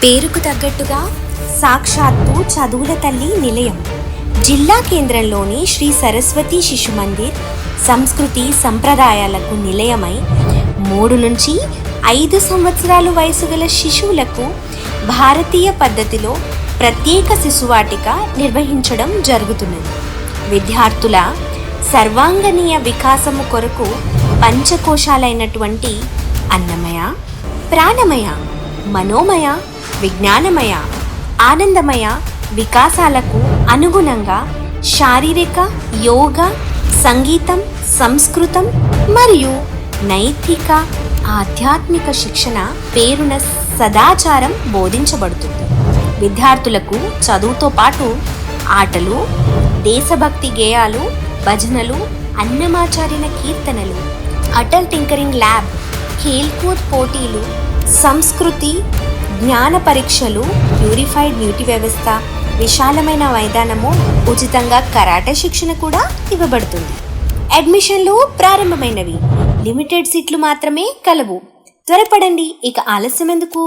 పేరుకు తగ్గట్టుగా సాక్షాత్తు చదువుల తల్లి నిలయం. జిల్లా కేంద్రంలోని శ్రీ సరస్వతి శిశు మందిర్ సంస్కృతి సంప్రదాయాలకు నిలయమై 3 నుంచి 5 సంవత్సరాల వయసు గల శిశువులకు భారతీయ పద్ధతిలో ప్రత్యేక శిశువాటిక నిర్వహించడం జరుగుతున్నది. విద్యార్థుల సర్వాంగనీయ వికాసము కొరకు పంచకోశాలైనటువంటి అన్నమయ, ప్రాణమయ, మనోమయ, విజ్ఞానమయ, ఆనందమయ వికాసాలకు అనుగుణంగా శారీరక, యోగ, సంగీతం, సంస్కృతం మరియు నైతిక, ఆధ్యాత్మిక శిక్షణ పేరున సదాచారం బోధించబడుతుంది. విద్యార్థులకు చదువుతో పాటు ఆటలు, దేశభక్తి గేయాలు, భజనలు, అన్నమాచార్యుల కీర్తనలు, అటల్ టింకరింగ్ ల్యాబ్, ఖేల్కూద్ పోటీలు, సంస్కృతి జ్ఞాన పరీక్షలు, ప్యూరిఫైడ్ నీటి వ్యవస్థ, విశాలమైన మైదానము, ఉచితంగా కరాటే శిక్షణ కూడా ఇవ్వబడుతుంది. అడ్మిషన్లు ప్రారంభమైనవి. లిమిటెడ్ సీట్లు మాత్రమే కలవు. త్వరపడండి, ఇక ఆలస్యం ఎందుకు?